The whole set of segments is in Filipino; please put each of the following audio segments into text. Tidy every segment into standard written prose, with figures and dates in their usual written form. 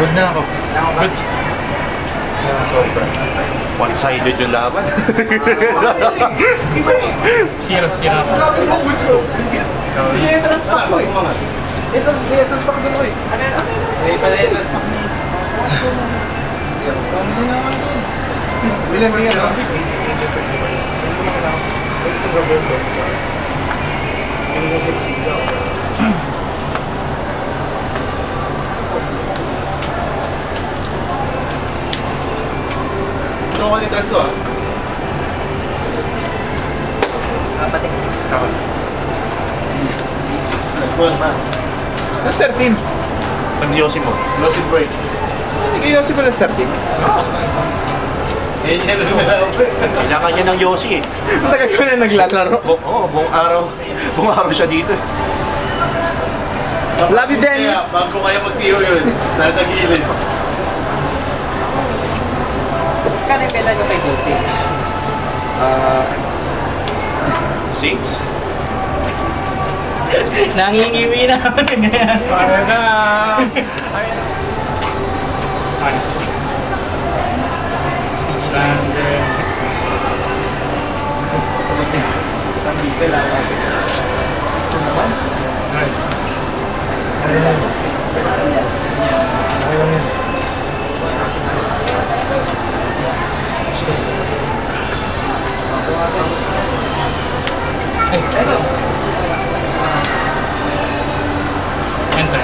Pagod na ako. Good. Sobra. One-sided yung laban. Zero. I-entrance pack mo eh. I-entrance pack doon mo eh. Sige pala entrance pack. Bilang mo yan. Ano ko ni Transo ah? Pati. Takot. 6+1 man. Nasa 13. Pag-yosi mo. Lost in break. Hindi kayo si pala 13. Eh, yan na Kailangan niya ng yosi eh. Matagal ko na naglalaro. Buong araw siya dito. Love you, Dennis. Bago kayo mag-tiyo yun, nasa gilid. Kano yung benta nyo kay Goldie? 6? Nangingiwi na ako na ganyan. Para na! Enter.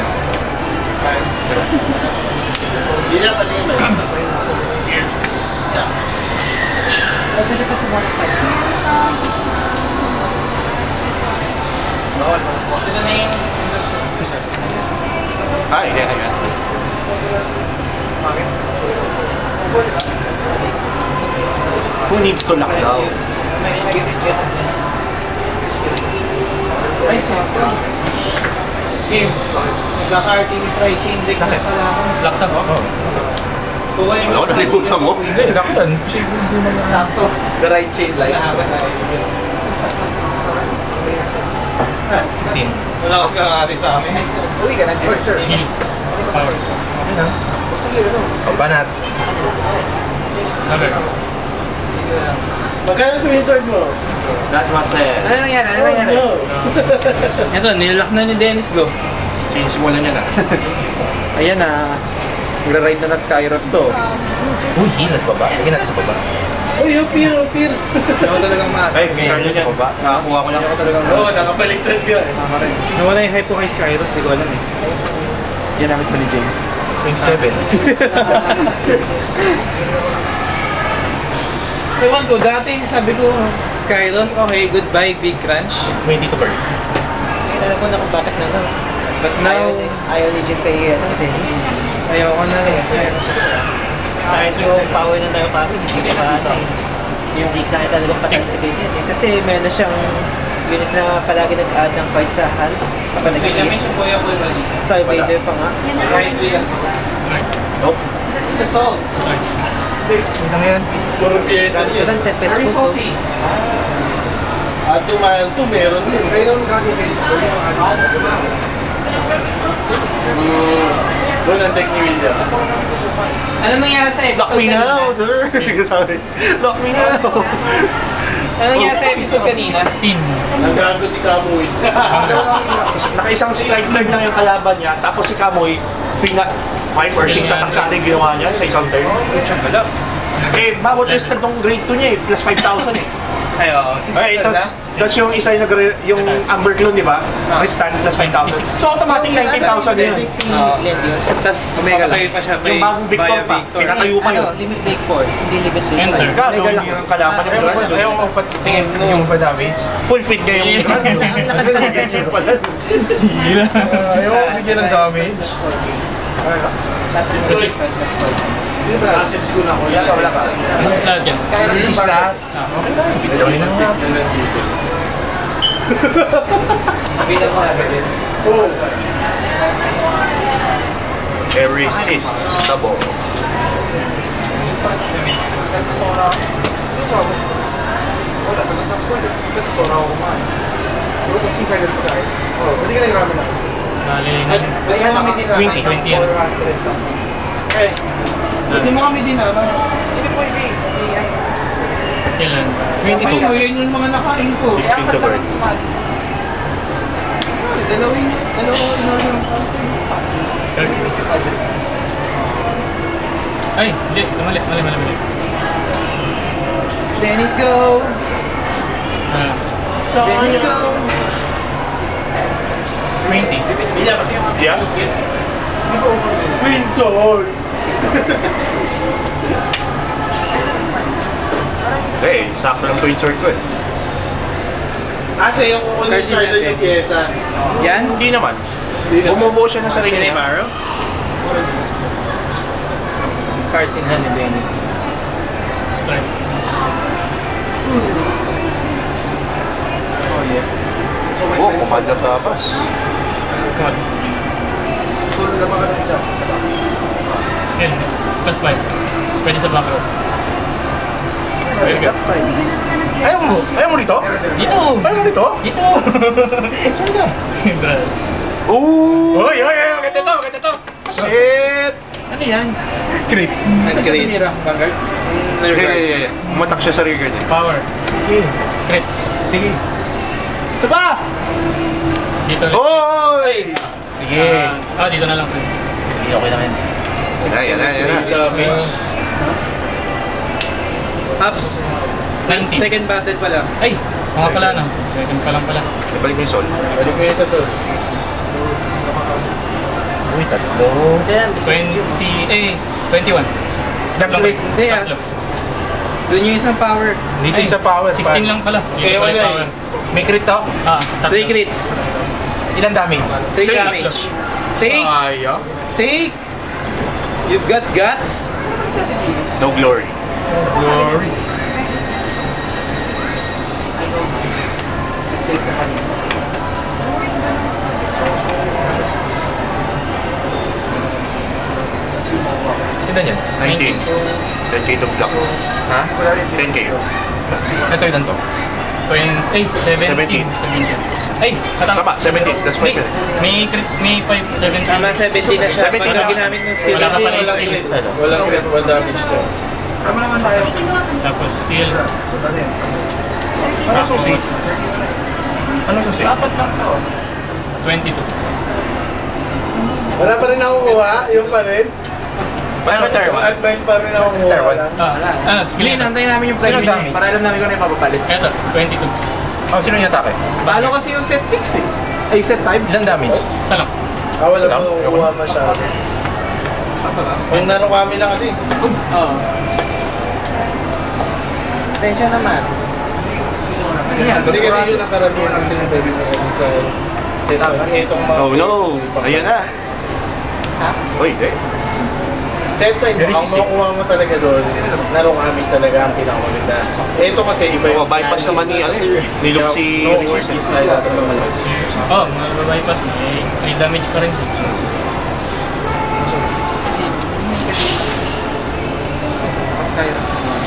Hindi na patingin ba yun? Hindi. Who needs to lock down? Ay, sakto. Game. Nagka-Artemis right chain deck na pala ako. Laktan ako. Kuha yung Wala ko nalimutan mo. Hindi, laktan. sakto. The right chain like. Team. Wala kasi kakakatin sa amin. Uwi ka na, Jim. Sir. Heal. Power. Okay na. Sige, ano? O, banat. Number. Magkano ito yung sword mo? That was it. Ano nangyari? Ano nangyari? No. Ito, nilak na ni Dennis Go. Sinisimulan niya na. Ayan na. Nagra-ride na ng Skyros to. Uy, heal. Nasa baba. Lagyan natin sa baba. Uy, upir. Ako talagang maas. Ay, Carlos yan. Nakakuha ko lang. Oo, nakapaligtas ka. Nawala yung hype ko kay Skyros, hindi ko alam eh. Yan namin pa ni James. 27. Ewan ko, dati sabi ko, Skyros, okay, goodbye, Big Crunch. May dito bird. Ngayon alam ko na kung bakit na lang. But now, Ayaw ni Jim kay Dennis. ayoko na lang Skyros. Kahit yung power ng tayo kami, hindi ko pa ano eh. Yung weak na talagang patay si Kate yan eh. Kasi meron na siyang unit na palagi nag-add ng fight sa hand. Kapag nag-iit. Star Vader pa nga. Nope. It's a salt. Hindi lang yan. Puro pyesa Ito niya. lang 10 pesos Very po. salty. At yung mile 2, meron din. Kayo naman kagin kayo. Doon ang deck ni William. Ano nangyari sa episode Lock me kanina? now, dude. Sabi, lock me now. Ano nangyari sa episode kanina? Team. Nasaan ko si Kamuy. Naka-isang strike turn lang yung kalaban niya, tapos si Kamoy, 5 or 6 attacks sa ating ginawa niya sa isang turn. Wala. Eh, bawat list nagtong grade 2 niya eh, plus 5,000 eh. Ay, oo. Si Ay, Sister tapos yung isa yung Amber Clone, di ba? May stand plus 5,000. So automatic 19,000 yun. Tapos Omega lang. Pa siya Yung bagong Victor pa, pinatayo pa yun. Ano, limit break 4. Hindi limit break 5. Enter. Gado, hindi yung kalaban niya. Ayaw mo patingin yung pa damage. Full fit niya yung Gado. Ganyan pala. Ayaw mo bigyan ng damage. Assist ko na ko. Wala pa. Start yan. Skyrim Start. Okay na. Bigyan na nga. Bilang mo agad. Oo. Resist. Double. Sa Sora. Wala, sagot ng squad. Sa Sora ako kumain. So, kasi kaya nito tayo. Oo, pwede ka na yung ramen na. Bali, Kaya namin din 20 yan. 400 something. Eh, hindi mo kami dinama. Hindi po hindi. Kailan? Kapay mo, yan yung mga nakain ko. Fifteen to bird. Dalawang in-order ang para sa inyo. Ay, hindi. Mali. Dennis, go! Ah, Dennis, go! 20. Yeah? Windsor! Eh, sakto lang twin sword ko eh. Kasi yung kukunin siya yung pyesa. Yan? Hindi naman. Bumubuo siya ng sarili niya. Maro? Carson Han ni Dennis. Strike. Oh, yes. So, my Oh, friends, Commander Tabas. God. solo naman ka ng isa. Skill. Plus 5. Pwede sa back row. Very good. Ayaw mo dito? Dito! Ayaw mo dito? Dito! Saan ka? Hindra. Ooh! Oy! Maganda to! Shit! Ano yan? Crit. Saan siya tumira? Vanguard? Hindi. Umatak siya sa rear guard eh. Power. Crit. Tingin. Saba! Dito ulit. Oy! Sige. Dito na lang. Sige, okay lang yan. Yan na. Damage. Ups. 19. Second battle pa lang. Ay! Mga pala na. Second pa lang pala. Ibalik mo yung soul. Balik mo yun sa sol. Uy, tatlo. 21. Nag-click. Hindi ah. Tatlo. Doon yung isang power. Dito yung sa power. 16 lang pala. Kaya Dito wala yung eh. power. May crit to? Tatlo. 3 crits. Ilan damage? 3 damage. Take! Ayaw. Take! You've got guts. No glory. Glory. Ilan yan? 19. 10k to block. Ha? 10k. Ito ilan to? 17. Ay, Tama, 17. That's my Hindi. May crit, may 5, 17. Tama, 17 na siya. 17 Pag na. ginamit mo skill. Wala ka pa na Walang skill. crit. Walang crit. One damage to. Tapos skill. So, ano yan? Ano susi? Ano susi? Dapat lang to. 22. Wala pa rin nakukuha? Yung pa rin? Paano Sa advance pa rin nakukuha. Tier one. Skill. Hindi, nantayin namin yung Sino prime niya. damage? Para alam namin kung ano yung mapapalit. Ito, 22. Oh, sino yung atake? Palo kasi yung set 6 eh. Ay, set 5? Ilan damage? Isa lang. Wala Lang? pa nakukuha masyado. Yung nano kami lang kasi. Oo. Atensya naman. Hindi kasi yun ang karamihan kasi yung pwede mo kung sa setup. Itong mga... Oh no! Ayan na! Ha? Uy, hindi. Set time, Very ang sisig. makukuha mo talaga doon, naro kami talaga ang pinakamaganda. Ito kasi iba Oh, bypass naman ni ano eh. Nilok si No Richard. word is silent. Oh, mababypass. May 3 damage pa rin. Mas kaya na sa mga.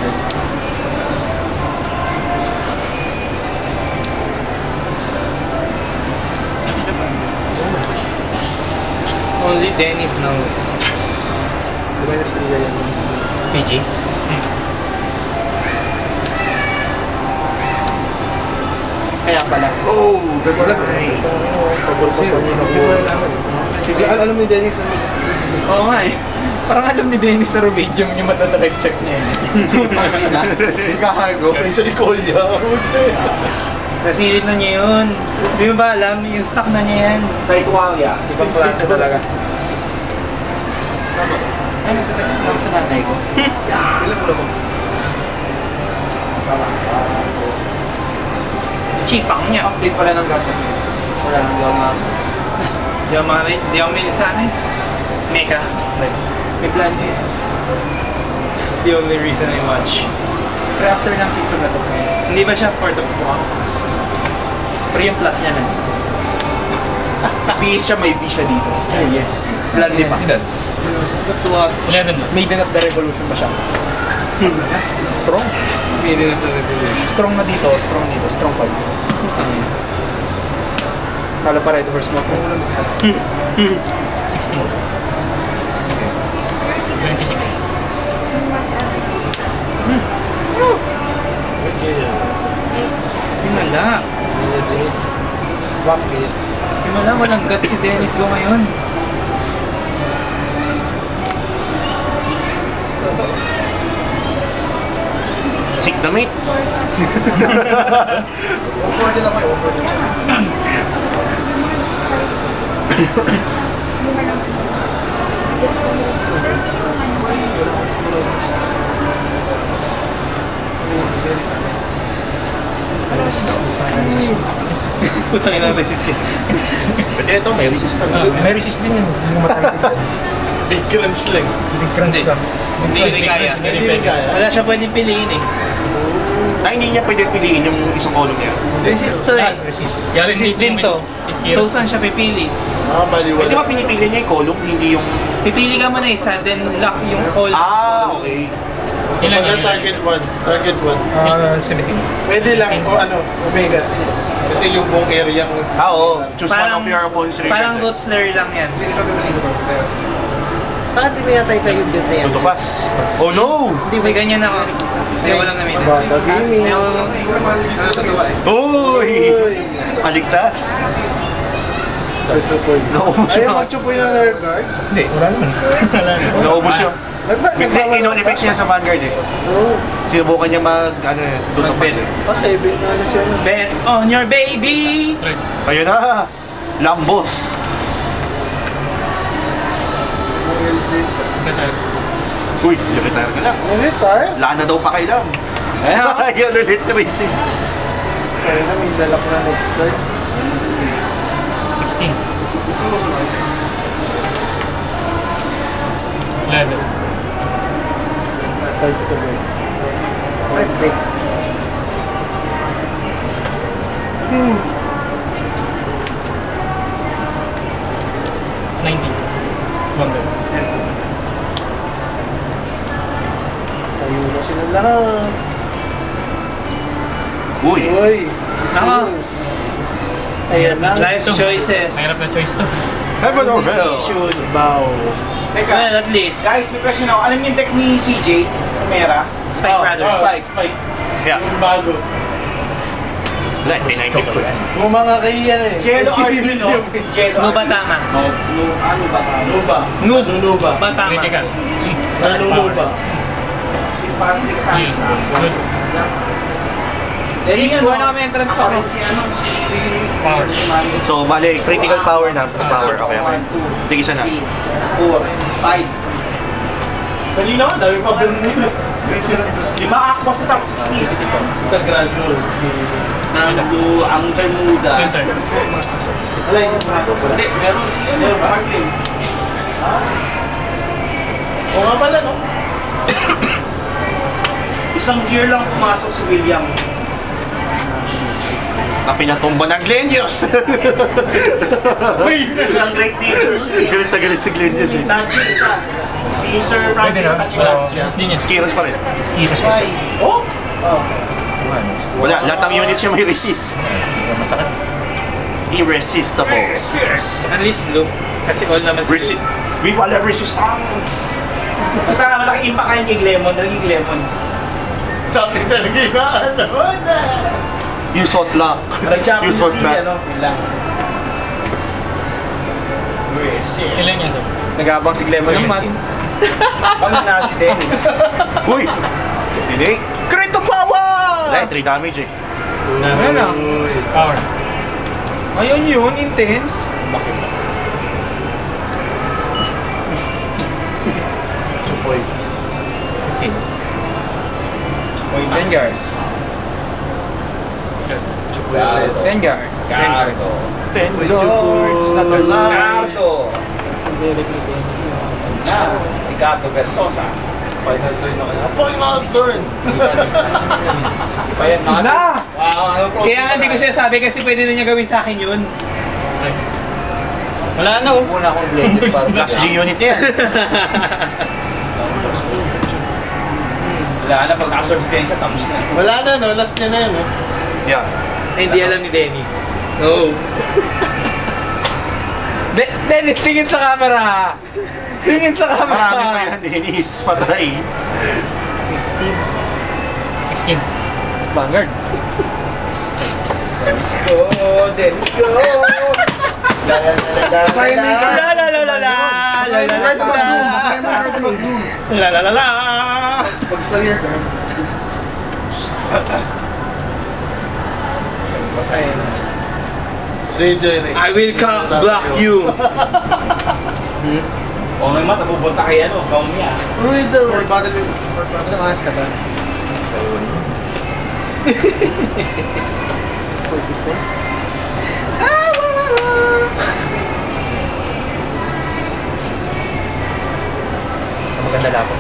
Only Dennis knows. Di ba yung Estrella yan? PG? Kaya pala. Oh, ganda na. Pag-ulpas ko yun ako. Sige, alam ni Dennis ano? Oo nga eh. Parang alam ni Dennis sa Rubidium yung matatalike check niya eh. Kakago. Ay, sa Nicole niya. Nasilip na niya yun. Di mo ba alam? Yung stock na niya yan. Cytwalia. Ibang klase talaga. Ay, nagtatext ako sa nanay ko. Ilan mo naman? Chipang niya. Update pala ng gamit. Wala nang gawa. Di ako may sa ano eh. Meka. May plan din. The only reason I watch. Pero after ng season na to, Hindi ba siya for the book? Pero yung plot niya na. PS siya, may V siya dito. Yes. Plan di ba? Ilan? The plot. 11 na. Maiden of the Revolution pa siya. Strong. Meaning of the revolution. Strong na dito, strong dito, strong pa dito. Kala pa Red Horse mo. 16. 26. Himala. Bakit? Himala, walang gut si Dennis ko ngayon. Sick the mate. Over din ako, over din. Putang ina resist yan. Pwede ito, may resist na. May resist din yun. Hindi mo matanggal. Big crunch lang. Big crunch lang. Hindi rin kaya. Hindi rin kaya. Wala siya pwedeng piliin eh. Ay, hindi niya pwede piliin yung isang column niya. Resist to eh. Resist. Yeah, Resist din to. So saan siya pipili? Ah, baliwala. Di ba pinipili niya yung column, hindi yung... Pipili ka muna isa, then lock yung all. Ah, okay. Ilan Pagka yun? target 1. Target 1. 17. Pwede lang o ano, Omega. Kasi yung buong area mo. Ah, oo. Choose one of your opponent's Parang records. root flare lang yan. Hindi ka bibili ko. Bakit di ba yata ito yung build na yan? Tutupas. Oh no! Hindi, may ganyan ako. Hindi ko lang gamitin. Bata gaming. May ako natutuwa eh. Uy! Paligtas. Chupoy. Naubos Ayaw yun. magchupoy ng rear guard? Hindi, wala naman. Naubos yun. Hindi, in-on effect siya sa Vanguard eh. Oo. Sinubukan niya tutupas eh. Oh, 7 na ano siya. Bet on your baby! Straight. Ayun na! Lambos! Better. Uy, retire ka na. Nag-retire? Wala na daw pa kailan. Ayun ulit, racing. Kaya na may dalak na next start. 16. 11. 5 to go. 5 take. Hmm. 19. Wonder. Tayo na sila lahat. Uy! Uy! Nako. Ayan na. Life choices. Mahirap na choice to. Heaven or hell! Should bow. Well, at least. Guys, may question ako. Alam niyo yung tech ni CJ sa Mera? Spike Brothers. Spike. Yeah. Bago. Wala, pinaintip ko yan. Yung mga kaiyan eh. Jello Arvin, no? Jello Nuba tama. Ano ba? Nuba. Nud. Nunuba. Ba tama. Critical. Nanunuba. Si Patrick Yes. Good. Dennis, buwan na kami entrance pa. Power. So, bale, critical power na, plus power. Okay, okay. Tigisa na. 4, 5. Dali na, dami pa Bermuda. Lima aqua sa top 16. Sa Grand Tour. Nando ang Bermuda. Enter. Wala yung pumasok ko. Hindi, meron si Marlin. O nga pala, no? Isang gear lang pumasok si William. Na pinatumba ng Glenius! Isang great teacher si galit na galit si Glenius eh. Tachi isa. Si Sir Francis Pwede na. Tachilas. Yes, din yan. Skiros pa rin. Skiros pa siya. Oh? Wala, lahat ng units niya may resist. Masakit. Irresistible. At least loop. Kasi all naman Resist. Viva la resistance! Basta malaki impact kayo kay Glemon, naging Glemon. Something talaga yung ano. Use what luck. Use what back. Ilan yan, sir? Nag-aabang si Glemon ng mat. Pag na si Dennis. Uy! Tinig! Critical power! Dahil 3 damage eh. Ano lang? Power. Ayun yun, intense. Chupoy. Vanguard. Chupoy ulit. Vanguard. Cargo. 10 guards, another line. Si Gato Versosa. Final turn na kaya. Final turn! Na! Kaya nga hindi ko sinasabi kasi pwede na niya gawin sa akin yun. Strike. Wala na oh. Muna akong blades para sa Last G unit niya. Wala na, pag nakaserve din siya, tapos na. Wala na, no? Last niya na yun, no? Yeah. Hindi alam ni Dennis. No. Dennis, tingin sa camera! Tingin sa camera. Marami pa yan, Dennis. Patay. 16. Vanguard. Dennis go! Dennis go! La la la la Masaya mo yung card. La la la la la. Masaya mo yung card na mag-doom. Masaya mo yung card na mag-doom. La la la la. Pag-salier ka. Masaya na. I will block you! O nga mata, pupunta kay ano, Kaumya. Reader. For battle. Ilang oras na ba? 44? Maganda na ako.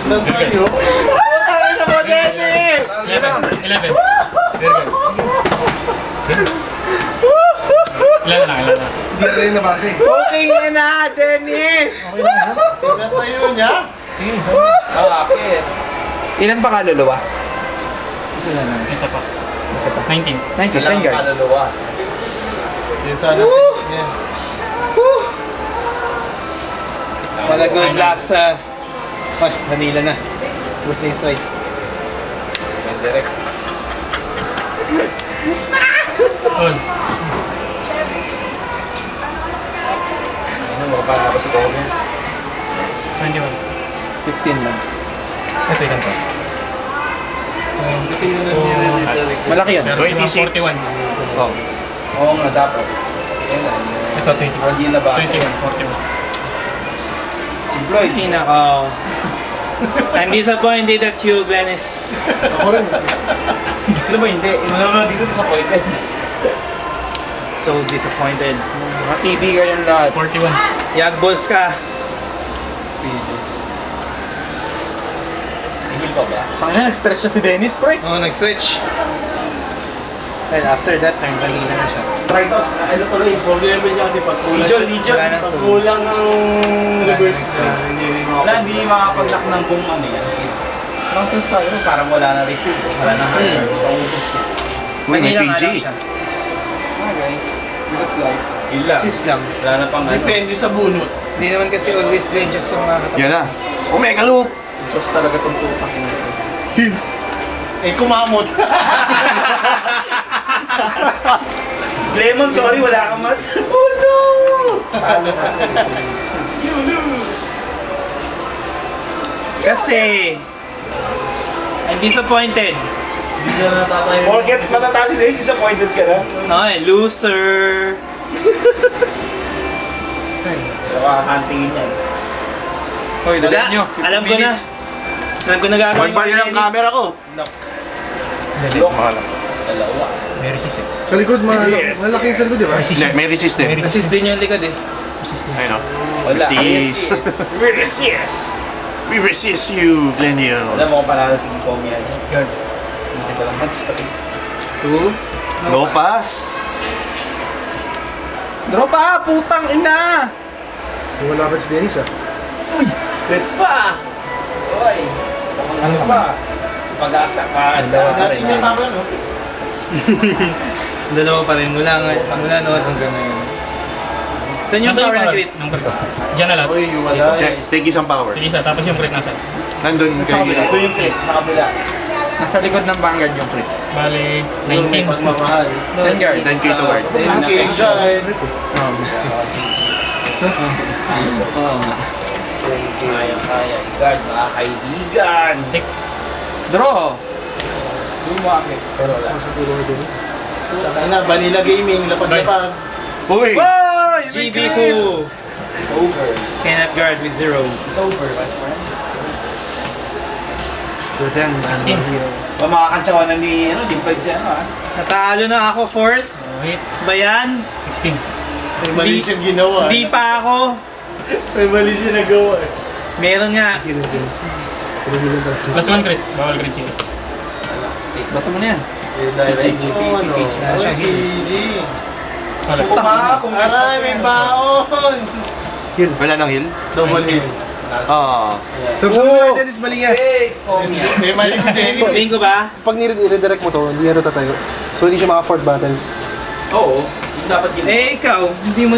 Nagtayo. Ano mo, Dennis? 11. Very good. Ilan na. Hindi na tayo nabasa eh. Okay na, Dennis! Nagtayo niya? Bakit? Ilan pa kaluluwa? Isa na lang. Isa pa. Isa pa. 19. 19, Vanguard. kaluluwa. Yun sana. Yeah. Wala good luck sa... Ay, Manila na. Tapos na yung side. Direct. All. Ano, makapala ko si Kaumya. 21. 15 lang. Ito ilan pa? Kasi yun ang nire-redirect. Malaki yan. 26. 41. Oh. Oo nga, dapat. Yan lang. Ito 21. Hindi nabasa. 21, 41. Floyd. Nako. I'm disappointed at you, Glennis. Ako rin. Sino ba hindi? Inunaw dito disappointed. So disappointed. Mga kaibigan yung lahat. 41. Yag balls ka. PG. Higil pa ba? Pangina, nag-stress siya si Dennis, pre. Oo, nag-switch. Well, after that, turn kanina na siya. Strikeouts, ano tuloy, problema niya kasi pag kulang Wala nang pag solo. kulang ng reverse Wala nang wala, hindi makapag-lock ng buong ano yan. Parang sa Skyros. Parang wala na recoup, wala na reverse, sa ubos eh. Uy, may Kanina nga PG. lang siya. Okay. Because life. Yun lang, Assist lang. wala na pang ano. Depende sa bunot. Hindi naman kasi always Granges yung mga katapat. Yan na. Omega Loop. Diyos talaga itong tupak na ito. Heal. Eh, kumamot. Lemon, sorry, wala kang mat. Oh no! You lose! Kasi I'm disappointed. Hindi siya natatayo. Porket matataas si Dennis, disappointed ka na. Okay, loser. Nakakakantingin yan. Hoy, Wala. dala nyo. 15 Alam ko na. minutes. Alam ko na gagawin One bar yun ang Dennis. camera ko. Lock. Dalawa. May resist eh. Sa likod, Yes. malaking sa likod, di ba? Hindi, may resist din. Assist din yung likod eh. Ayun o. Wala. Resist. We resist. We resist you, Glenio. Alam mo kung panalo si Gipomia dyan. Guard. Ito lang straight. 2. No pass. Draw pa! Putang ina! Yung malaban si Dennis, ah. Crit pa! Oy! Ano pa? Pag-asa ka. Dalawa pa rin. Mula noon hanggang ngayon. Saan yung Nasaan power na power crit? ng crit? Diyan na lahat. Uy, wala. Take isang power. Yung isa, tapos yung crit nasa. Nandun Sa kabila. Ito kay... yung crit. Sa kabila. Nasa likod ng Vanguard yung crit. Bali, Yung may 19. pagmamahal. Vanguard. 10k to guard. Okay, guys. Oo nga. Kaya. Guard, mga kaibigan. Take. Draw! Bumakit. Pero wala. Tsaka na, Vanilla Gaming, lapad-lapad. Uy! Boy! GB2. It's over. Cannot guard with 0. It's over, best friend. Skin. Makakantsawa na ni, Jimpad siya, ha? Natalo na ako, Force. Wait. Ba yan? 16. May mali siyang ginawa. Hindi pa ako. May mali siya nagawa eh. Meron nga. Plus 1 crit. Bawal crit siya. Bato mo na yan. Eh, direct. Oh, ano? Na siya, PG. Wala. Aray, may baon! Wala nang heal? Double hit. Ah. So, sabi Dennis, mali nga. Hey! May mali si Dennis. Bingo ba? Pag nire-redirect mo to, hindi na ito tatayo. So, hindi siya maka-fourth battle. Oo, yung dapat ginawa. Eh, ikaw, hindi mo